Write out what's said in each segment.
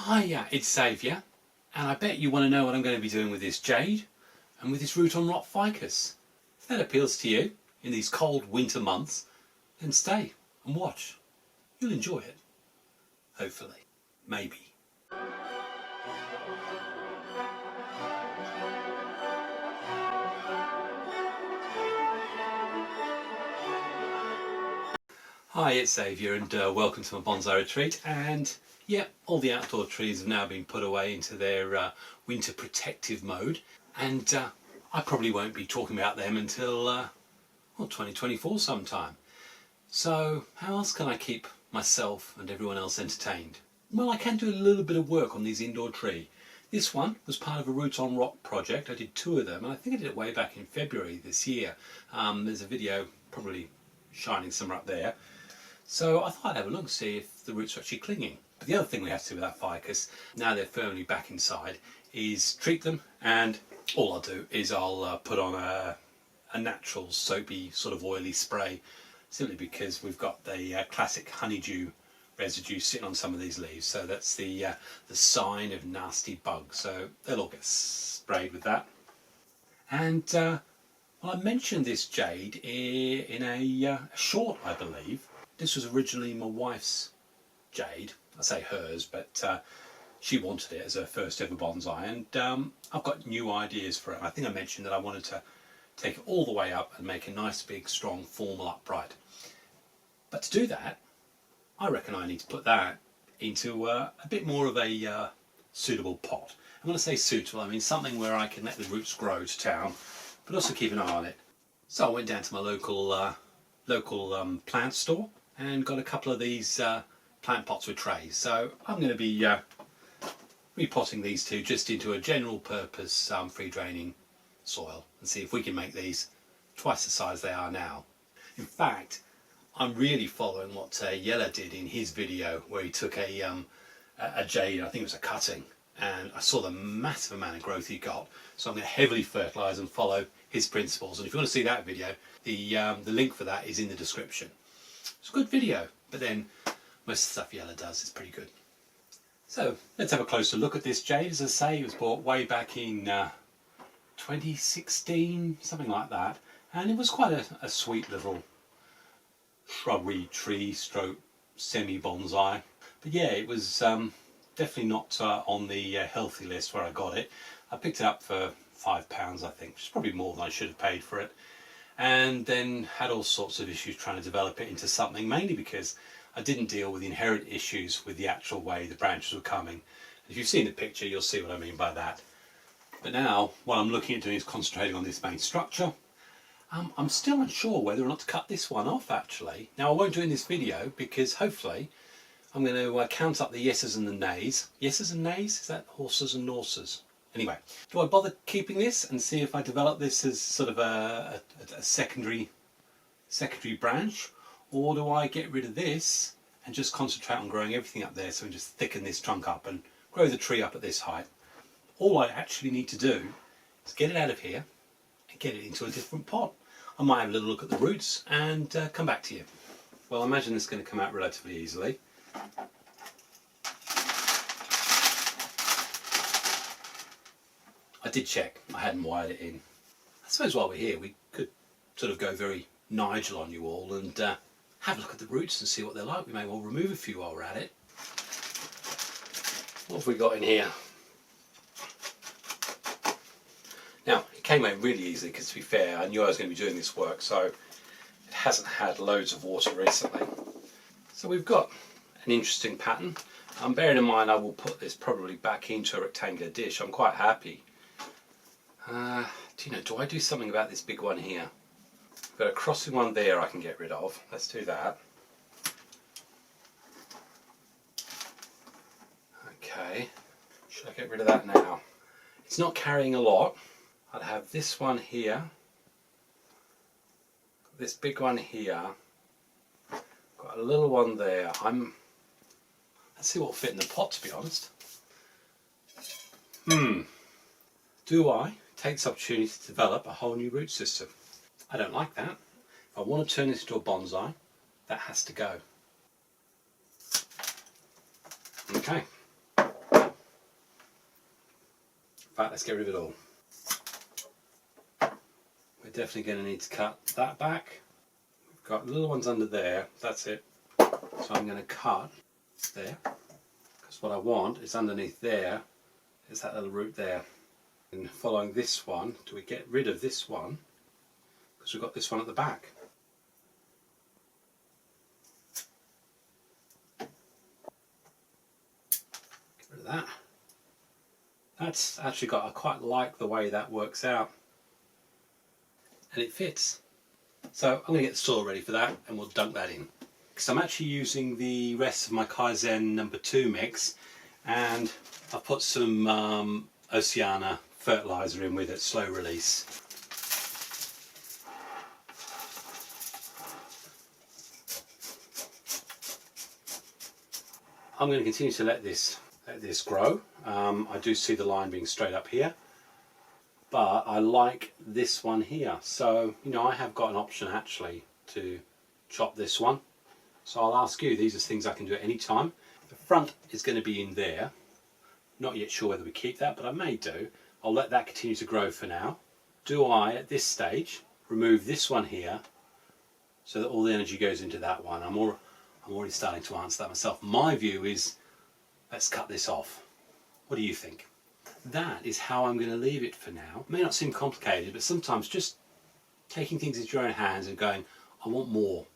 Hiya, it's Xavier, and I bet you want to know what I'm going to be doing with this jade and with this root on rock ficus. If that appeals to you in these cold winter months, then stay and watch. You'll enjoy it. Hopefully. Maybe. Hi, it's Xavier and welcome to my bonsai retreat. And yeah, all the outdoor trees have now been put away into their winter protective mode, and I probably won't be talking about them until 2024 sometime. So how else can I keep myself and everyone else entertained? Well, I can do a little bit of work on these indoor tree. This one was part of a Root on Rock project. I did 2 of them, and I think I did it way back in February this year. There's a video probably shining somewhere up there. So I thought I'd have a look and see if the roots are actually clinging. But the other thing we have to do with that ficus, now they're firmly back inside, is treat them, and all I'll do is I'll put on a natural soapy sort of oily spray, simply because we've got the classic honeydew residue sitting on some of these leaves, so that's the sign of nasty bugs, so they'll all get sprayed with that. And well, I mentioned this jade in a short, I believe. This was originally my wife's jade. I say hers, but she wanted it as her first ever bonsai, and I've got new ideas for it. I think I mentioned that I wanted to take it all the way up and make a nice big strong formal upright. But to do that, I reckon I need to put that into a bit more of a suitable pot. And when I say suitable, I mean something where I can let the roots grow to town, but also keep an eye on it. So I went down to my local plant store and got a couple of these plant pots with trays. So I'm going to be repotting these 2 just into a general purpose free draining soil and see if we can make these twice the size they are now. In fact, I'm really following what Jelle did in his video, where he took a jade, I think it was a cutting, and I saw the massive amount of growth he got. So I'm going to heavily fertilise and follow his principles. And if you want to see that video, the link for that is in the description. It's a good video, but then most of the stuff Jelle does is pretty good. So let's have a closer look at this jade. As I say, it was bought way back in 2016, something like that, and it was quite a sweet little shrubbery tree stroke semi bonsai. But yeah, it was definitely not on the healthy list where I got it. I picked it up for £5, I think, which is probably more than I should have paid for it, and then had all sorts of issues trying to develop it into something, mainly because I didn't deal with the inherent issues with the actual way the branches were coming. If you've seen the picture, you'll see what I mean by that. But now what I'm looking at doing is concentrating on this main structure. I'm still unsure whether or not to cut this one off, actually. Now, I won't do it in this video because hopefully I'm going to count up the yeses and the nays. Yeses and nays? Is that horses and norses? Anyway, do I bother keeping this and see if I develop this as sort of a secondary branch, or do I get rid of this and just concentrate on growing everything up there, so I can just thicken this trunk up and grow the tree up at this height? All I actually need to do is get it out of here and get it into a different pot. I might have a little look at the roots and come back to you. Well, I imagine this is going to come out relatively easily. I did check, I hadn't wired it in. I suppose while we're here we could sort of go very Nigel on you all and have a look at the roots and see what they're like. We may well remove a few while we're at it. What have we got in here? Now, it came out really easily because, to be fair, I knew I was going to be doing this work, so it hasn't had loads of water recently. So we've got an interesting pattern. Bearing in mind I will put this probably back into a rectangular dish. I'm quite happy. Do I do something about this big one here? I've got a crossing one there I can get rid of. Let's do that. Okay, should I get rid of that now? It's not carrying a lot. I'd have this one here, this big one here, got a little one there. Let's see what will fit in the pot, to be honest. Do I take this opportunity to develop a whole new root system? I don't like that. If I want to turn this into a bonsai, that has to go. Okay. fact, let's get rid of it all. We're definitely going to need to cut that back. We've got little ones under there, that's it. So I'm going to cut there, because what I want is underneath there is that little root there. And following this one, do we get rid of this one? Because we've got this one at the back. Get rid of that. That's actually got, I quite like the way that works out. And it fits. So I'm going to get the soil ready for that and we'll dunk that in. Because I'm actually using the rest of my Kaizen number 2 mix, and I've put some Oceana fertiliser in with it, slow release. I'm going to continue to let this grow. I do see the line being straight up here, but I like this one here. So, you know, I have got an option actually to chop this one. So I'll ask you, these are things I can do at any time. The front is going to be in there. Not yet sure whether we keep that, but I may do. I'll let that continue to grow for now. Do I, at this stage, remove this one here so that all the energy goes into that one? I'm already starting to answer that myself. My view is, let's cut this off. What do you think? That is how I'm going to leave it for now. It may not seem complicated, but sometimes just taking things into your own hands and going, I want more.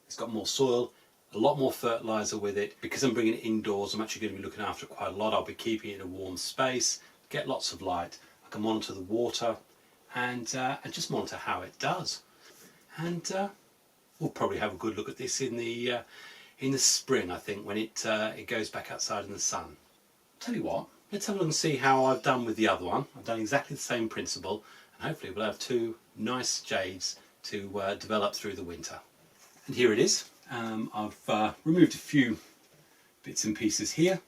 It's got more soil, a lot more fertiliser with it. Because I'm bringing it indoors, I'm actually going to be looking after it quite a lot. I'll be keeping it in a warm space, get lots of light. I can monitor the water and just monitor how it does. And we'll probably have a good look at this in the spring, I think, when it goes back outside in the sun. Tell you what, let's have a look and see how I've done with the other one. I've done exactly the same principle, and hopefully we'll have 2 nice jades to develop through the winter. And here it is. I've removed a few bits and pieces here,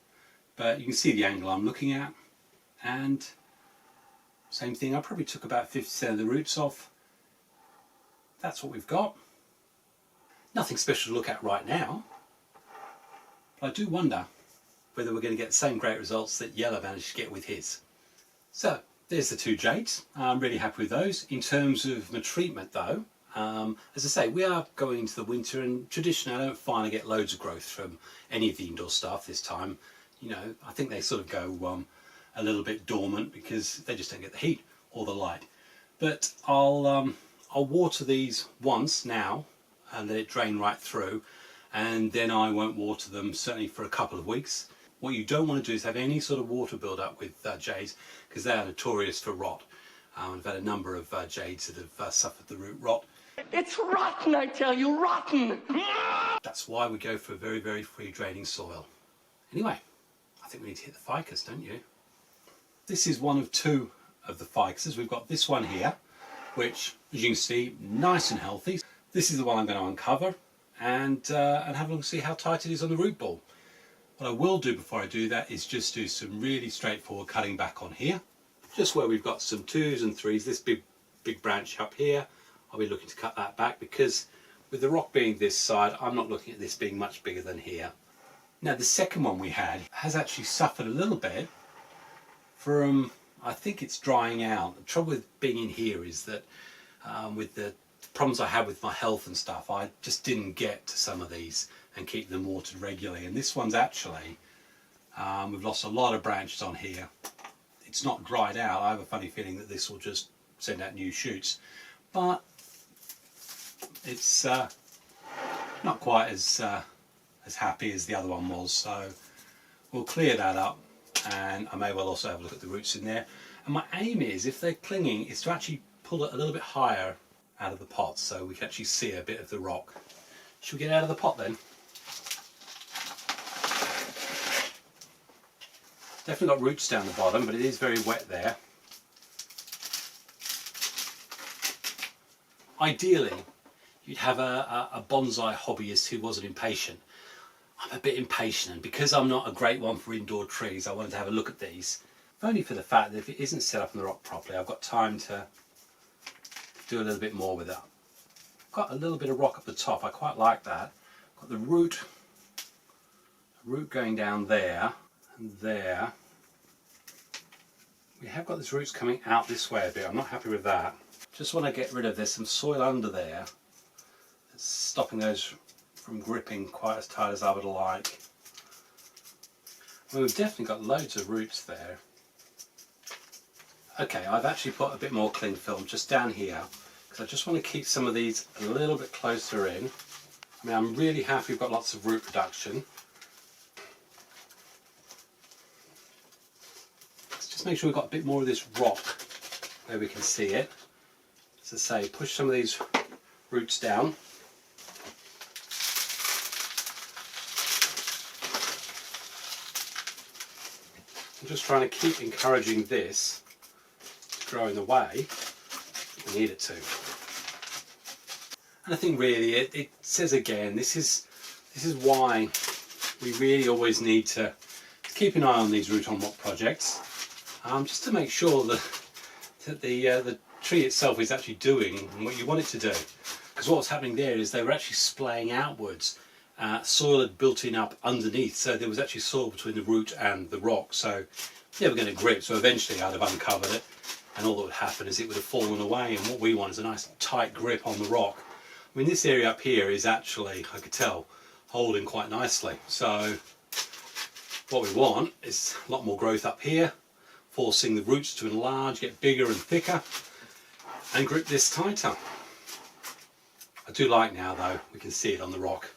but you can see the angle I'm looking at. And same thing, I probably took about 50% of the roots off. That's what we've got. Nothing special to look at right now, but I do wonder whether we're going to get the same great results that Jelle managed to get with his. So there's the 2 jades. I'm really happy with those. In terms of my treatment though, as I say, we are going into the winter, and traditionally I don't find I get loads of growth from any of the indoor stuff this time. You know, I think they sort of go a little bit dormant because they just don't get the heat or the light. But I'll water these once now and let it drain right through, and then I won't water them certainly for a couple of weeks. What you don't want to do is have any sort of water build up with jades, because they are notorious for rot. I've had a number of jades that have suffered the root rot. It's rotten, I tell you, rotten! That's why we go for very, very free draining soil. Anyway, I think we need to hit the ficus, don't you? This is one of 2 of the ficuses. We've got this one here, which, as you can see, nice and healthy. This is the one I'm going to uncover and have a look and see how tight it is on the root ball. What I will do before I do that is just do some really straightforward cutting back on here. Just where we've got some 2s and 3s, this big branch up here, I'll be looking to cut that back, because with the rock being this side, I'm not looking at this being much bigger than here. Now the second one we had has actually suffered a little bit from, I think it's drying out. The trouble with being in here is that with the problems I had with my health and stuff, I just didn't get to some of these and keep them watered regularly. And this one's actually, we've lost a lot of branches on here. It's not dried out. I have a funny feeling that this will just send out new shoots, but it's not quite as happy as the other one was. So we'll clear that up, and I may well also have a look at the roots in there. And my aim is, if they're clinging, is to actually pull it a little bit higher out of the pot so we can actually see a bit of the rock. Should we get out of the pot then? Definitely got roots down the bottom, but it is very wet there. Ideally, you'd have a bonsai hobbyist who wasn't impatient. I'm a bit impatient, and because I'm not a great one for indoor trees, I wanted to have a look at these. If only for the fact that if it isn't set up on the rock properly, I've got time to do a little bit more with it. I've got a little bit of rock at the top, I quite like that. Got the root going down there and there. We have got these roots coming out this way a bit. I'm not happy with that. Just want to get rid of, there's some soil under there that's stopping those from gripping quite as tight as I would like. Well, we've definitely got loads of roots there. Okay, I've actually put a bit more cling film just down here because I just want to keep some of these a little bit closer in. I mean, I'm really happy we've got lots of root production. Let's just make sure we've got a bit more of this rock where we can see it. As I say, push some of these roots down. I'm just trying to keep encouraging this to grow in the way we need it to. And I think really it says again, this is why we really always need to keep an eye on these root on rock projects, just to make sure that the tree itself is actually doing what you want it to do. Because what was happening there is they were actually splaying outwards. Soil had built in up underneath, so there was actually soil between the root and the rock, so they were going to grip. So eventually I'd have uncovered it, and all that would happen is it would have fallen away, and what we want is a nice tight grip on the rock. I mean, this area up here is actually, I could tell, holding quite nicely. So what we want is a lot more growth up here, forcing the roots to enlarge, get bigger and thicker, and grip this tighter. I do like now though, we can see it on the rock.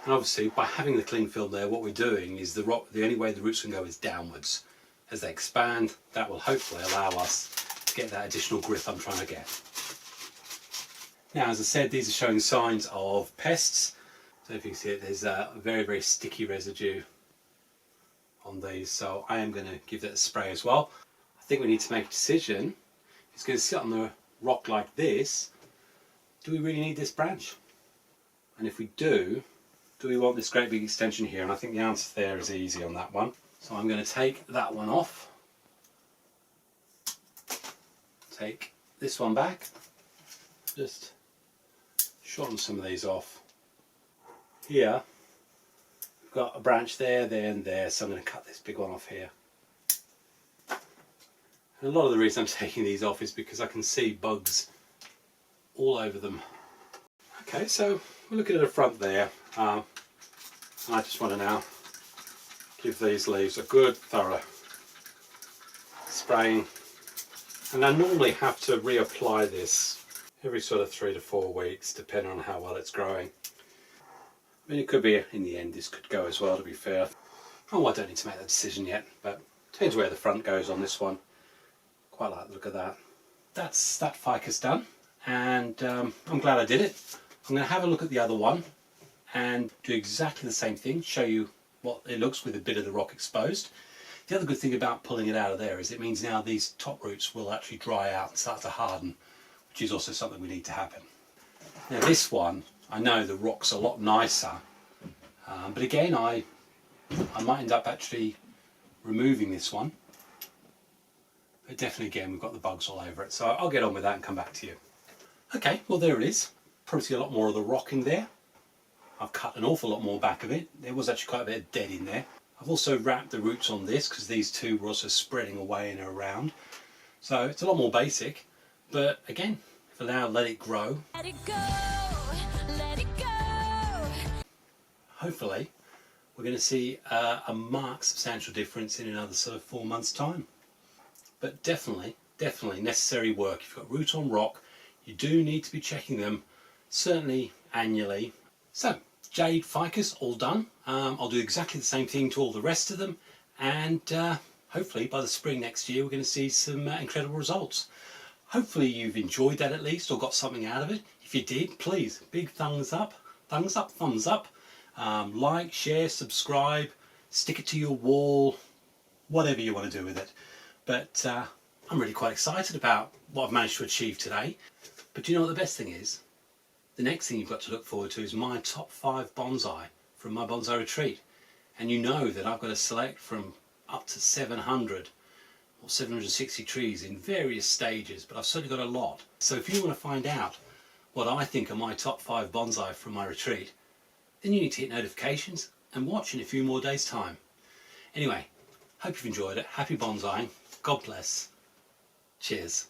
And obviously by having the cling film there, what we're doing is the only way the roots can go is downwards. As they expand, that will hopefully allow us to get that additional grip I'm trying to get. Now, as I said, these are showing signs of pests. So if you can see it, there's a very, very sticky residue on these. So I am going to give that a spray as well. I think we need to make a decision. It's going to sit on the rock like this. Do we really need this branch? And if we do we want this great big extension here? And I think the answer there is easy on that one. So I'm going to take that one off. Take this one back. Just shorten some of these off. Here we've got a branch there, there and there, so I'm going to cut this big one off here. And a lot of the reason I'm taking these off is because I can see bugs all over them. Okay, so we're looking at the front there. I just want to now give these leaves a good thorough spraying, and I normally have to reapply this every sort of 3 to 4 weeks depending on how well it's growing. I mean, it could be in the end this could go as well, to be fair. Oh, I don't need to make that decision yet, but depends where the front goes on this one. Quite like the look of that. That's that ficus done, and I'm glad I did it. I'm going to have a look at the other one and do exactly the same thing, show you what it looks with a bit of the rock exposed. The other good thing about pulling it out of there is it means now these top roots will actually dry out and start to harden, which is also something we need to happen. Now this one, I know the rock's a lot nicer, but again I might end up actually removing this one. But definitely again we've got the bugs all over it, so I'll get on with that and come back to you. Okay, well there it is. Probably see a lot more of the rock in there. I've cut an awful lot more back of it. There was actually quite a bit of dead in there. I've also wrapped the roots on this because these two were also spreading away and around. So it's a lot more basic, but again, if allowed, let it grow. Let it go, let it go. Hopefully, we're going to see a marked substantial difference in another sort of 4 months' time. But definitely necessary work. If you've got root on rock, you do need to be checking them, certainly annually. So, Jade Ficus, all done. I'll do exactly the same thing to all the rest of them, and hopefully by the spring next year we're going to see some incredible results. Hopefully you've enjoyed that at least, or got something out of it. If you did, please, big thumbs up, thumbs up. Like, share, subscribe, stick it to your wall, whatever you want to do with it. But I'm really quite excited about what I've managed to achieve today. But do you know what the best thing is? The next thing you've got to look forward to is my top 5 bonsai from my bonsai retreat. And you know that I've got to select from up to 700 or 760 trees in various stages, but I've certainly got a lot. So if you want to find out what I think are my top 5 bonsai from my retreat, then you need to hit notifications and watch in a few more days' time. Anyway, hope you've enjoyed it. Happy bonsaiing. God bless. Cheers.